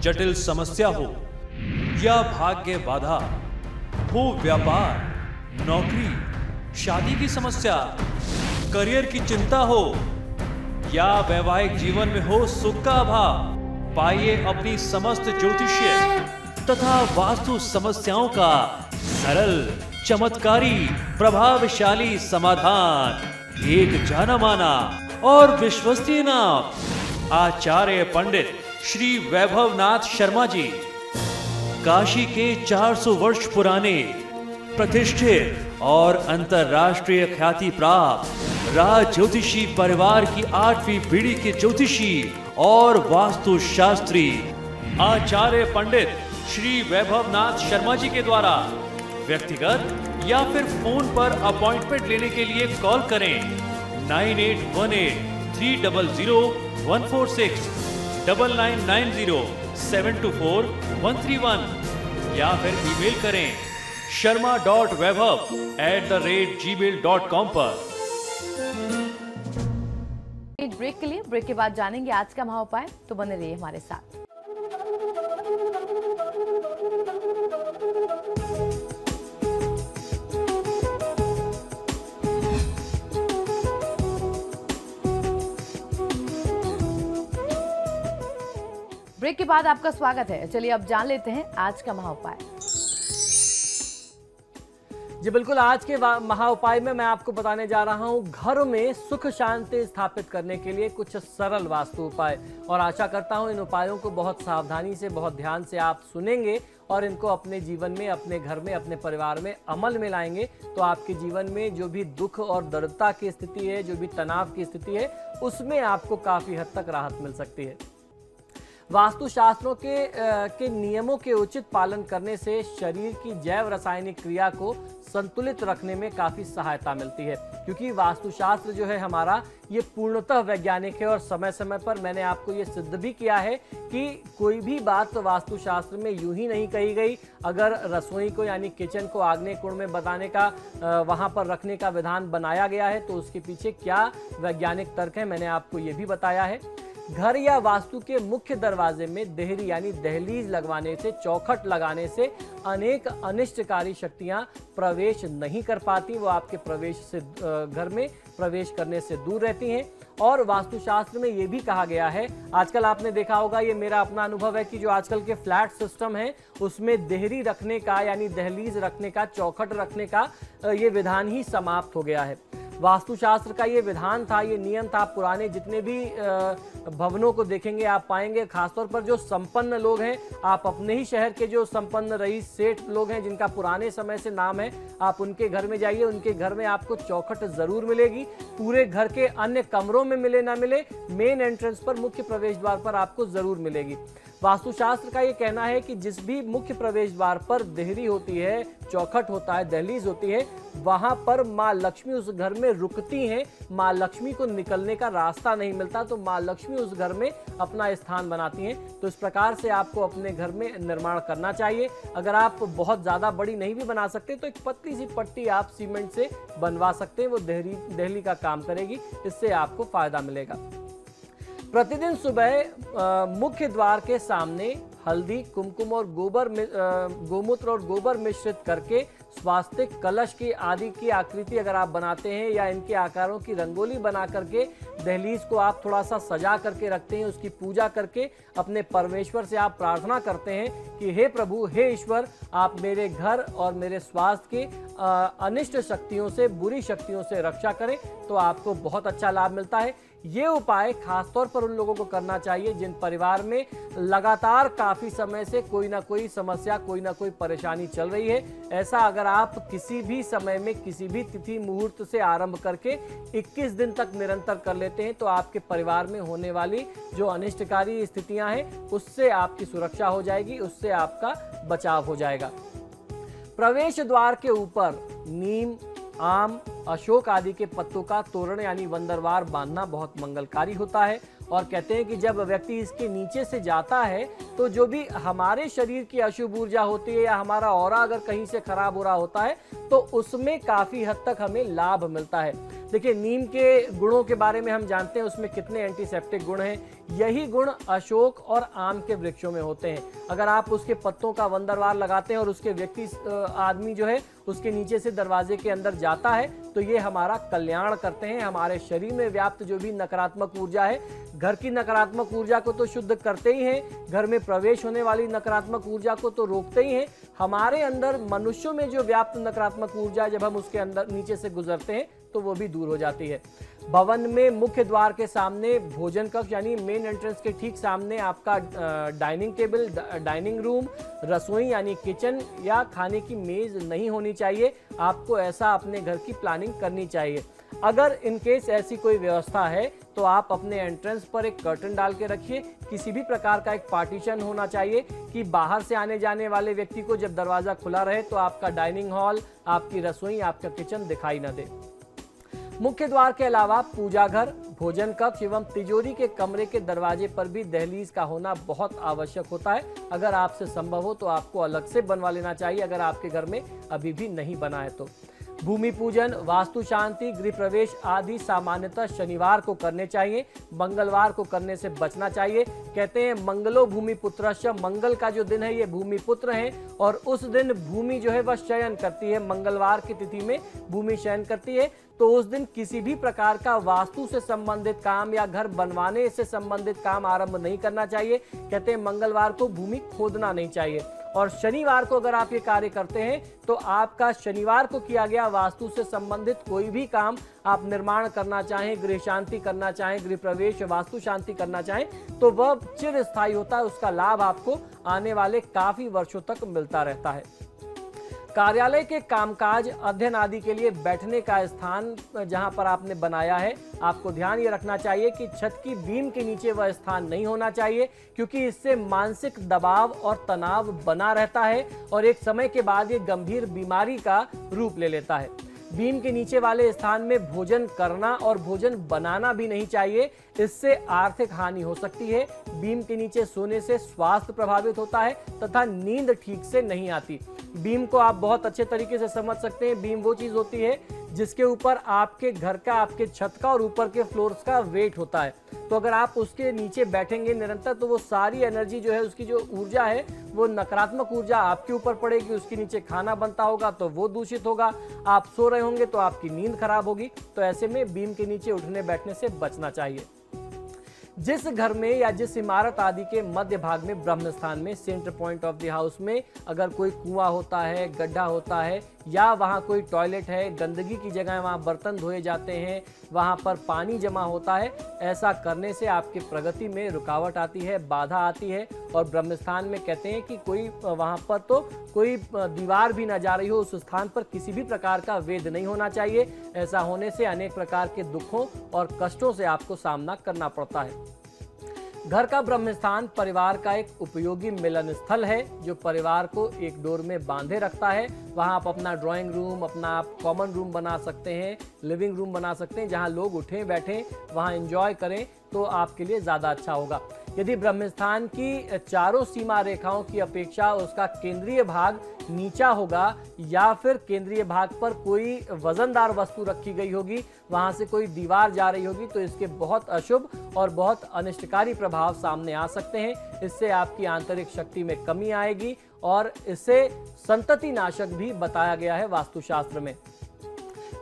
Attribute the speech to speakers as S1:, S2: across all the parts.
S1: जटिल समस्या हो या भाग्य बाधा हो, व्यापार, नौकरी, शादी की समस्या, करियर की चिंता हो या वैवाहिक जीवन में हो सुख का अभाव, पाइए अपनी समस्त ज्योतिषीय तथा वास्तु समस्याओं का सरल, चमत्कारी, प्रभावशाली समाधान। एक जाना माना और विश्वसनीय नाम, आचार्य पंडित श्री वैभवनाथ शर्मा जी, काशी के 400 वर्ष पुराने प्रतिष्ठित और अंतरराष्ट्रीय ख्याति प्राप्त राज ज्योतिषी परिवार की 8वीं पीढ़ी के ज्योतिषी और वास्तु शास्त्री आचार्य पंडित श्री वैभवनाथ शर्मा जी के द्वारा व्यक्तिगत या फिर फोन पर अपॉइंटमेंट लेने के लिए कॉल करें 9818300146, 9990724131 या फिर ईमेल करें sharma.vaibhav@gmail.com पर।
S2: ब्रेक के लिए, ब्रेक के बाद जानेंगे आज का महाउपाय, तो बने रहिए हमारे साथ। ब्रेक के बाद आपका स्वागत है। चलिए अब जान लेते हैं आज का महाउपाय।
S3: जी बिल्कुल, आज के महाउपाय में मैं आपको बताने जा रहा हूं घर में सुख शांति स्थापित करने के लिए कुछ सरल वास्तु उपाय, और आशा करता हूं इन उपायों को बहुत सावधानी से, बहुत ध्यान से आप सुनेंगे और इनको अपने जीवन में, अपने घर में, अपने परिवार में अमल में लाएंगे तो आपके जीवन में जो भी दुख और दरिद्रता की स्थिति है, जो भी तनाव की स्थिति है, उसमें आपको काफी हद तक राहत मिल सकती है। वास्तुशास्त्रों के नियमों के उचित पालन करने से शरीर की जैव रासायनिक क्रिया को संतुलित रखने में काफ़ी सहायता मिलती है, क्योंकि वास्तुशास्त्र जो है हमारा ये पूर्णतः वैज्ञानिक है और समय समय पर मैंने आपको ये सिद्ध भी किया है कि कोई भी बात वास्तुशास्त्र में यूं ही नहीं कही गई। अगर रसोई को यानी किचन को आग्नेय कोण में बताने का, वहाँ पर रखने का विधान बनाया गया है तो उसके पीछे क्या वैज्ञानिक तर्क है मैंने आपको ये भी बताया है। घर या वास्तु के मुख्य दरवाजे में देहरी यानी दहलीज लगवाने से, चौखट लगाने से अनेक अनिष्टकारी शक्तियां प्रवेश नहीं कर पाती, वो आपके प्रवेश से, घर में प्रवेश करने से दूर रहती हैं। और वास्तुशास्त्र में ये भी कहा गया है, आजकल आपने देखा होगा, ये मेरा अपना अनुभव है कि जो आजकल के फ्लैट सिस्टम है उसमें देहरी रखने का यानी दहलीज रखने का, चौखट रखने का ये विधान ही समाप्त हो गया है। वास्तुशास्त्र का ये विधान था, ये नियम था, पुराने जितने भी भवनों को देखेंगे आप पाएंगे, खासतौर पर जो संपन्न लोग हैं, आप अपने ही शहर के जो संपन्न रईस सेठ लोग हैं जिनका पुराने समय से नाम है, आप उनके घर में जाइए, उनके घर में आपको चौखट जरूर मिलेगी। पूरे घर के अन्य कमरों में मिले ना मिले, मेन एंट्रेंस पर, मुख्य प्रवेश द्वार पर आपको जरूर मिलेगी। वास्तुशास्त्र का ये कहना है कि जिस भी मुख्य प्रवेश द्वार पर देहरी होती है, चौखट होता है, दहलीज होती है, वहां पर माँ लक्ष्मी उस घर में रुकती हैं। माँ लक्ष्मी को निकलने का रास्ता नहीं मिलता, तो माँ लक्ष्मी उस घर में अपना स्थान बनाती हैं। तो इस प्रकार से आपको अपने घर में निर्माण करना चाहिए। अगर आप बहुत ज्यादा बड़ी नहीं भी बना सकते तो एक पतली सी पट्टी आप सीमेंट से बनवा सकते हैं, वो देहली का काम करेगी, इससे आपको फायदा मिलेगा। प्रतिदिन सुबह मुख्य द्वार के सामने हल्दी, कुमकुम और गोमूत्र और गोबर मिश्रित करके स्वास्तिक, कलश की आदि की आकृति अगर आप बनाते हैं या इनके आकारों की रंगोली बना करके दहलीज को आप थोड़ा सा सजा करके रखते हैं, उसकी पूजा करके अपने परमेश्वर से आप प्रार्थना करते हैं कि हे प्रभु, हे ईश्वर, आप मेरे घर और मेरे स्वास्थ्य के अनिष्ट शक्तियों से, बुरी शक्तियों से रक्षा करें, तो आपको बहुत अच्छा लाभ मिलता है। ये उपाय खासतौर पर उन लोगों को करना चाहिए जिन परिवार में लगातार काफी समय से कोई ना कोई समस्या, कोई ना कोई परेशानी चल रही है। ऐसा अगर आप किसी भी समय में, किसी भी तिथि मुहूर्त से आरंभ करके 21 दिन तक निरंतर कर लेते हैं तो आपके परिवार में होने वाली जो अनिष्टकारी स्थितियां हैं उससे आपकी सुरक्षा हो जाएगी, उससे आपका बचाव हो जाएगा। प्रवेश द्वार के ऊपर नीम, आम, अशोक आदि के पत्तों का तोरण यानी वंदरवार बांधना बहुत मंगलकारी होता है। और कहते हैं कि जब व्यक्ति इसके नीचे से जाता है तो जो भी हमारे शरीर की अशुभ ऊर्जा होती है या हमारा ऑरा अगर कहीं से खराब हो रहा होता है तो उसमें काफी हद तक हमें लाभ मिलता है। देखिए, नीम के गुणों के बारे में हम जानते हैं, उसमें कितने एंटीसेप्टिक गुण हैं। यही गुण अशोक और आम के वृक्षों में होते हैं। अगर आप उसके पत्तों का वंदरवार लगाते हैं और उसके आदमी जो है उसके नीचे से दरवाजे के अंदर जाता है, तो ये हमारा कल्याण करते हैं। हमारे शरीर में व्याप्त जो भी नकारात्मक ऊर्जा है, घर की नकारात्मक ऊर्जा को तो शुद्ध करते ही हैं, घर में प्रवेश होने वाली नकारात्मक ऊर्जा को तो रोकते ही हैं। हमारे अंदर मनुष्यों में जो व्याप्त नकारात्मक ऊर्जा, जब हम उसके अंदर नीचे से गुजरते हैं तो वो भी दूर हो जाती है। भवन में मुख्य द्वार के सामने भोजन कक्ष यानी मेन एंट्रेंस के ठीक सामने आपका डाइनिंग टेबल, डाइनिंग रूम, रसोई यानी किचन या खाने की मेज नहीं होनी चाहिए। आपको ऐसा अपने घर की प्लानिंग करनी चाहिए। अगर इनकेस ऐसी कोई व्यवस्था है तो आप अपने एंट्रेंस पर एक कर्टन डाल के रखिए। किसी भी प्रकार का एक पार्टीशन होना चाहिए कि बाहर से आने जाने वाले व्यक्ति को जब दरवाजा खुला रहे तो आपका डाइनिंग हॉल, आपकी रसोई, आपका किचन दिखाई न दे। मुख्य द्वार के अलावा पूजा घर, भोजन कक्ष एवं तिजोरी के कमरे के दरवाजे पर भी दहलीज का होना बहुत आवश्यक होता है। अगर आपसे संभव हो तो आपको अलग से बनवा लेना चाहिए, अगर आपके घर में अभी भी नहीं बना है तो। भूमि पूजन, वास्तु शांति, गृह प्रवेश आदि सामान्यतः शनिवार को करने चाहिए, मंगलवार को करने से बचना चाहिए। कहते हैं मंगलो भूमि पुत्रस्य, मंगल का जो दिन है ये भूमि पुत्र है और उस दिन भूमि जो है वह शयन करती है। मंगलवार की तिथि में भूमि शयन करती है, तो उस दिन किसी भी प्रकार का वास्तु से संबंधित काम या घर बनवाने से संबंधित काम आरंभ नहीं करना चाहिए। कहते हैं मंगलवार को भूमि खोदना नहीं चाहिए। और शनिवार को अगर आप ये कार्य करते हैं तो आपका शनिवार को किया गया वास्तु से संबंधित कोई भी काम आप निर्माण करना चाहें, गृह शांति करना चाहें, गृह प्रवेश, वास्तु शांति करना चाहें, तो वह चिरस्थायी होता है। उसका लाभ आपको आने वाले काफी वर्षों तक मिलता रहता है। कार्यालय के कामकाज, अध्ययन आदि के लिए बैठने का स्थान जहां पर आपने बनाया है, आपको ध्यान ये रखना चाहिए कि छत की बीम के नीचे वह स्थान नहीं होना चाहिए, क्योंकि इससे मानसिक दबाव और तनाव बना रहता है और एक समय के बाद ये गंभीर बीमारी का रूप ले लेता है। बीम के नीचे वाले स्थान में भोजन करना और भोजन बनाना भी नहीं चाहिए, इससे आर्थिक हानि हो सकती है। बीम के नीचे सोने से स्वास्थ्य प्रभावित होता है तथा नींद ठीक से नहीं आती। बीम को आप बहुत अच्छे तरीके से समझ सकते हैं। बीम वो चीज होती है जिसके ऊपर आपके घर का, आपके छत का और ऊपर के फ्लोर्स का वेट होता है। तो अगर आप उसके नीचे बैठेंगे निरंतर तो वो सारी एनर्जी जो है, उसकी जो ऊर्जा है, वो नकारात्मक ऊर्जा आपके ऊपर पड़ेगी। उसके नीचे खाना बनता होगा तो वो दूषित होगा। आप सो रहे होंगे तो आपकी नींद खराब होगी। तो ऐसे में बीम के नीचे उठने बैठने से बचना चाहिए। जिस घर में या जिस इमारत आदि के मध्य भाग में ब्रह्म स्थान में, centre point of the house में अगर कोई कुआं होता है, गड्ढा होता है या वहाँ कोई टॉयलेट है, गंदगी की जगह है, वहाँ बर्तन धोए जाते हैं, वहाँ पर पानी जमा होता है, ऐसा करने से आपकी प्रगति में रुकावट आती है, बाधा आती है। और ब्रह्म स्थान में कहते हैं कि कोई वहाँ पर तो कोई दीवार भी ना जा रही हो, उस स्थान पर किसी भी प्रकार का वेद नहीं होना चाहिए। ऐसा होने से अनेक प्रकार के दुखों और कष्टों से आपको सामना करना पड़ता है। घर का ब्रह्म स्थान परिवार का एक उपयोगी मिलन स्थल है, जो परिवार को एक डोर में बांधे रखता है। वहां आप अपना ड्राइंग रूम, अपना आप कॉमन रूम बना सकते हैं, लिविंग रूम बना सकते हैं, जहां लोग उठें बैठें, वहां एंजॉय करें, तो आपके लिए ज़्यादा अच्छा होगा। यदि ब्रह्म स्थान की चारों सीमा रेखाओं की अपेक्षा उसका केंद्रीय भाग नीचा होगा या फिर केंद्रीय भाग पर कोई वजनदार वस्तु रखी गई होगी, वहां से कोई दीवार जा रही होगी, तो इसके बहुत अशुभ और बहुत अनिष्टकारी प्रभाव सामने आ सकते हैं। इससे आपकी आंतरिक शक्ति में कमी आएगी और इसे संतति नाशक भी बताया गया है वास्तुशास्त्र में।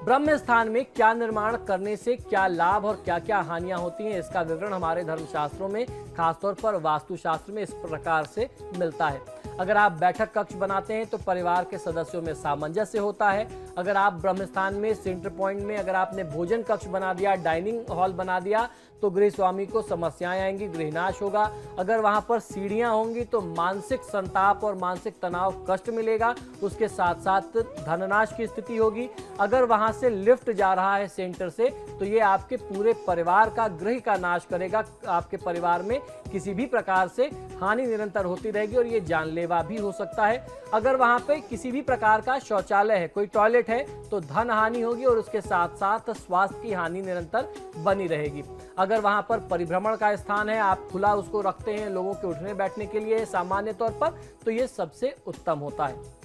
S3: ब्रह्म स्थान में क्या निर्माण करने से क्या लाभ और क्या क्या हानियां होती हैं, इसका विवरण हमारे धर्मशास्त्रों में, खासतौर पर वास्तुशास्त्र में इस प्रकार से मिलता है। अगर आप बैठक कक्ष बनाते हैं तो परिवार के सदस्यों में सामंजस्य होता है। अगर आप ब्रह्म स्थान में सेंटर पॉइंट में अगर आपने भोजन कक्ष बना दिया, डाइनिंग हॉल बना दिया, तो गृह स्वामी को समस्याएं आएंगी, गृहनाश होगा। अगर वहां पर सीढ़ियां होंगी तो मानसिक संताप और मानसिक तनाव, कष्ट मिलेगा। उसके साथ साथ धननाश की स्थिति होगी। अगर वहां से लिफ्ट जा रहा है सेंटर से, तो ये आपके पूरे परिवार का, गृह का नाश करेगा। आपके परिवार में किसी भी प्रकार से हानि निरंतर होती रहेगी और ये जानलेवा भी हो सकता है। अगर वहां पे किसी भी प्रकार का शौचालय है, कोई टॉयलेट है, तो धन हानि होगी और उसके साथ साथ स्वास्थ्य की हानि निरंतर बनी रहेगी। अगर वहां पर परिभ्रमण का स्थान है, आप खुला उसको रखते हैं लोगों के उठने बैठने के लिए सामान्य तौर पर, तो ये सबसे उत्तम होता है।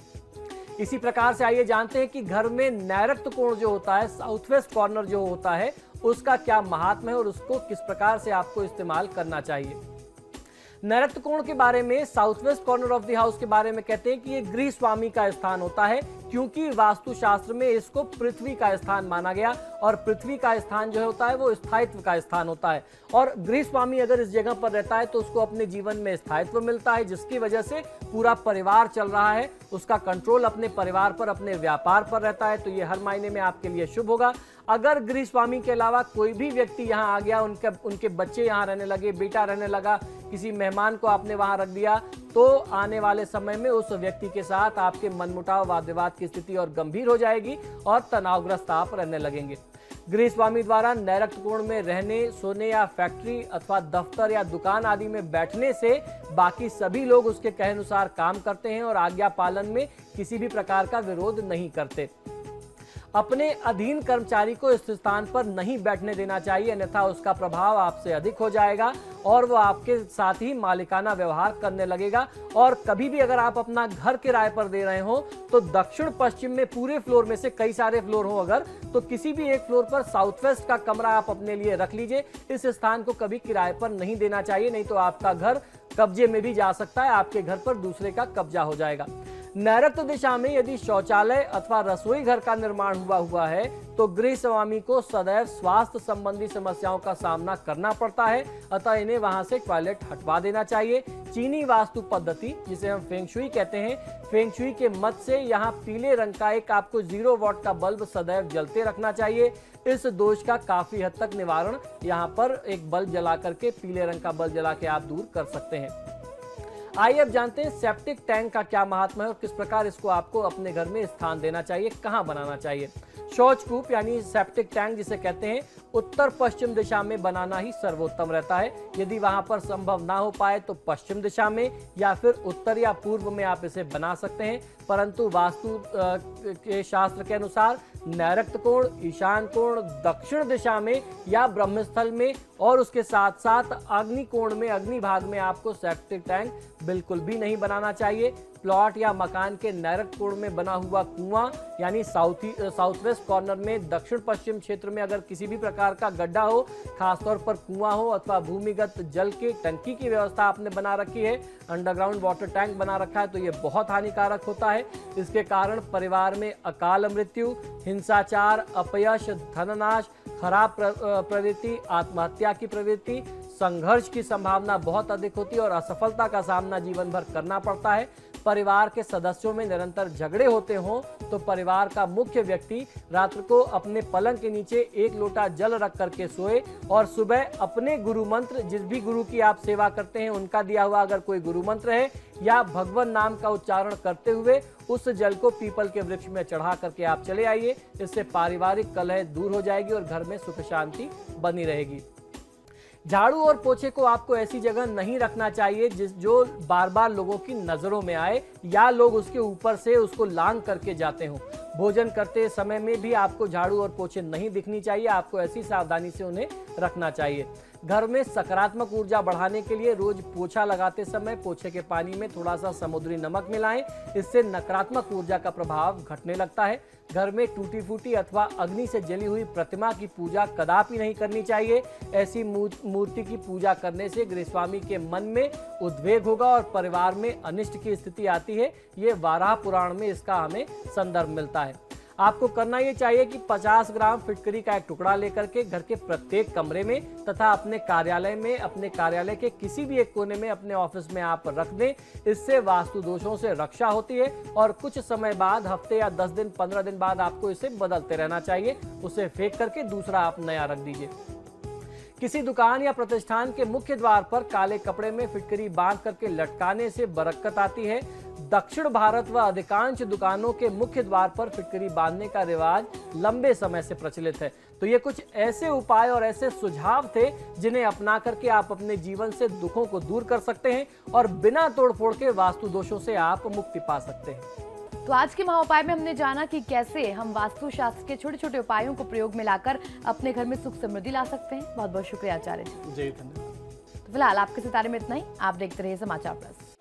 S3: इसी प्रकार से आइए जानते हैं कि घर में नैऋत्य कोण जो होता है, साउथ वेस्ट कॉर्नर जो होता है, उसका क्या महात्म्य है और उसको किस प्रकार से आपको इस्तेमाल करना चाहिए। नैऋत्य कोण के बारे में, south west corner of the house के बारे में कहते हैं कि ये गृह स्वामी का स्थान होता है, क्योंकि वास्तुशास्त्र में इसको पृथ्वी का स्थान माना गया और पृथ्वी का स्थान जो होता है वो स्थायित्व का स्थान होता है। और गृह स्वामी अगर इस जगह पर रहता है तो उसको अपने जीवन में स्थायित्व मिलता है, जिसकी वजह से पूरा परिवार चल रहा है, उसका कंट्रोल अपने परिवार पर, अपने व्यापार पर रहता है, तो ये हर मायने में आपके लिए शुभ होगा। अगर गृह स्वामी के अलावा कोई भी व्यक्ति यहाँ आ गया, उनके बच्चे यहाँ रहने लगे, बेटा रहने लगा, किसी मेहमान को आपने वहां रख दिया, तो आने वाले समय में उस व्यक्ति के साथ आपके मनमुटाव, वाद विवाद की स्थिति और गंभीर हो जाएगी और तनावग्रस्त आप रहने लगेंगे। गृह स्वामी द्वारा नैऋत्य कोण में रहने, सोने या फैक्ट्री अथवा दफ्तर या दुकान आदि में बैठने से बाकी सभी लोग उसके कहे अनुसार काम करते हैं और आज्ञा पालन में किसी भी प्रकार का विरोध नहीं करते। अपने अधीन कर्मचारी को इस स्थान पर नहीं बैठने देना चाहिए, अन्यथा उसका प्रभाव आपसे अधिक हो जाएगा और वो आपके साथ ही मालिकाना व्यवहार करने लगेगा। और कभी भी अगर आप अपना घर किराए पर दे रहे हो तो दक्षिण पश्चिम में पूरे फ्लोर में से कई सारे फ्लोर हो अगर, तो किसी भी एक फ्लोर पर साउथ वेस्ट का कमरा आप अपने लिए रख लीजिए। इस स्थान को कभी किराए पर नहीं देना चाहिए, नहीं तो आपका घर कब्जे में भी जा सकता है, आपके घर पर दूसरे का कब्जा हो जाएगा। नैऋत्य दिशा में यदि शौचालय अथवा रसोई घर का निर्माण हुआ है तो गृह स्वामी को सदैव स्वास्थ्य संबंधी समस्याओं का सामना करना पड़ता है, अतः इन्हें वहां से टॉयलेट हटवा देना चाहिए। चीनी वास्तु पद्धति, जिसे हम फेंग शुई कहते हैं, फेंग शुई के मत से यहाँ पीले रंग का एक आपको 0 वॉट का बल्ब सदैव जलते रखना चाहिए। इस दोष का काफी हद तक निवारण यहाँ पर एक बल्ब जला करके, पीले रंग का बल्ब जला के आप दूर कर सकते हैं। आइए अब जानते हैं सेप्टिक टैंक का क्या महात्मा है और किस प्रकार इसको आपको अपने घर में स्थान देना चाहिए, कहां बनाना चाहिए। शौचकूप यानी सेप्टिक टैंक जिसे कहते हैं, उत्तर पश्चिम दिशा में बनाना ही सर्वोत्तम रहता है। यदि वहां पर संभव ना हो पाए तो पश्चिम दिशा में या फिर उत्तर या पूर्व में आप इसे बना सकते हैं, परंतु वास्तु के शास्त्र के अनुसार नैऋत्य कोण, ईशान कोण, दक्षिण दिशा में या ब्रह्मस्थल में और उसके साथ साथ अग्नि कोण में, अग्नि भाग में आपको सेप्टिक टैंक बिल्कुल भी नहीं बनाना चाहिए। प्लॉट या मकान के नैऋत्य कोण में बना हुआ कुआं यानी साउथ वेस्ट कॉर्नर में दक्षिण पश्चिम क्षेत्र में अगर किसी भी प्रकार का गड्ढा हो, खासतौर पर कुआं हो अथवा भूमिगत जल के टंकी की व्यवस्था आपने बना रखी है, अंडरग्राउंड वाटर टैंक बना रखा है, तो ये बहुत हानिकारक होता है। इसके कारण परिवार में अकाल मृत्यु, हिंसाचार, अपयश, धननाश, खराब प्रवृत्ति, आत्महत्या की प्रवृत्ति, संघर्ष की संभावना बहुत अधिक होती है और असफलता का सामना जीवन भर करना पड़ता है। परिवार के सदस्यों में निरंतर झगड़े होते हों तो परिवार का मुख्य व्यक्ति रात्र को अपने पलंग के नीचे 1 लोटा जल रख करके सोए और सुबह अपने गुरु मंत्र, जिस भी गुरु की आप सेवा करते हैं उनका दिया हुआ अगर कोई गुरु मंत्र है या भगवान नाम का उच्चारण करते हुए उस जल को पीपल के वृक्ष में चढ़ा करके आप चले आइए। इससे पारिवारिक कलह दूर हो जाएगी और घर में सुख शांति बनी रहेगी। झाड़ू और पोछे को आपको ऐसी जगह नहीं रखना चाहिए जो बार बार लोगों की नजरों में आए या लोग उसके ऊपर से उसको लांग करके जाते हों। भोजन करते समय में भी आपको झाड़ू और पोछे नहीं दिखनी चाहिए, आपको ऐसी सावधानी से उन्हें रखना चाहिए। घर में सकारात्मक ऊर्जा बढ़ाने के लिए रोज पोछा लगाते समय पोछे के पानी में थोड़ा सा समुद्री नमक मिलाएं, इससे नकारात्मक ऊर्जा का प्रभाव घटने लगता है। घर में टूटी फूटी अथवा अग्नि से जली हुई प्रतिमा की पूजा कदापि नहीं करनी चाहिए। ऐसी मूर्ति की पूजा करने से गृहस्वामी के मन में उद्वेग होगा और परिवार में अनिष्ट की स्थिति आती है। ये वाराह पुराण में इसका हमें संदर्भ मिलता है। आपको करना ये चाहिए कि 50 ग्राम फिटकरी का एक टुकड़ा लेकर के घर के प्रत्येक कमरे में तथा अपने कार्यालय में, अपने कार्यालय के किसी भी एक कोने में, अपने ऑफिस में आप रख दें। इससे वास्तु दोषों से रक्षा होती है और कुछ समय बाद, हफ्ते या 10 दिन 15 दिन बाद आपको इसे बदलते रहना चाहिए। उसे फेंक करके दूसरा आप नया रख दीजिए। किसी दुकान या प्रतिष्ठान के मुख्य द्वार पर काले कपड़े में फिटकरी बांध करके लटकाने से बरकत आती है। दक्षिण भारत व अधिकांश दुकानों के मुख्य द्वार पर फिटकरी बांधने का रिवाज लंबे समय से प्रचलित है। तो ये कुछ ऐसे उपाय और ऐसे सुझाव थे जिन्हें अपना करके आप अपने जीवन से दुखों को दूर कर सकते हैं और बिना तोड़फोड़ के वास्तु दोषों से आप मुक्ति पा सकते हैं।
S2: तो आज के महाउपाय में हमने जाना कि कैसे हम वास्तु शास्त्र के छोटे छोटे उपायों को प्रयोग में लाकर अपने घर में सुख समृद्धि ला सकते हैं। बहुत बहुत शुक्रिया आचार्य जी।
S3: जी धन्यवाद।
S2: तो फिलहाल आपके सितारे में इतना ही। आप देखते रहिए समाचार प्लस।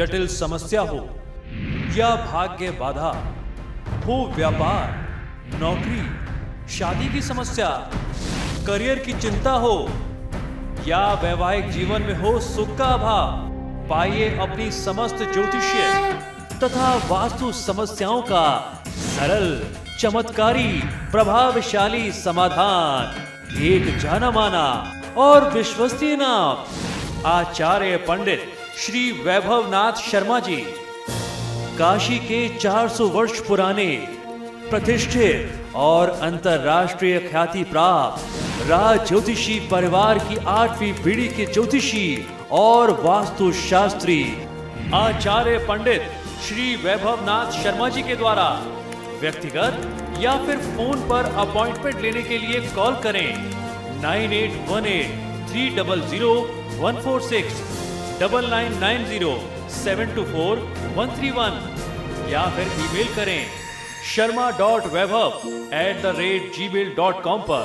S1: जटिल समस्या हो या भाग्य बाधा हो, व्यापार, नौकरी, शादी की समस्या, करियर की चिंता हो या वैवाहिक जीवन में हो सुख का अभाव, पाइए अपनी समस्त ज्योतिषीय तथा वास्तु समस्याओं का सरल, चमत्कारी, प्रभावशाली समाधान। एक जाना माना और विश्वसनीय नाम आचार्य पंडित श्री वैभवनाथ शर्मा जी, काशी के 400 वर्ष पुराने प्रतिष्ठित और अंतरराष्ट्रीय ख्याति प्राप्त राज ज्योतिषी परिवार की 8वीं पीढ़ी के ज्योतिषी और वास्तु शास्त्री आचार्य पंडित श्री वैभवनाथ शर्मा जी के द्वारा व्यक्तिगत या फिर फोन पर अपॉइंटमेंट लेने के लिए कॉल करें 9818-300-146, 9990-724-131 या फिर ईमेल करें sharma.vaibhav@gmail.com पर।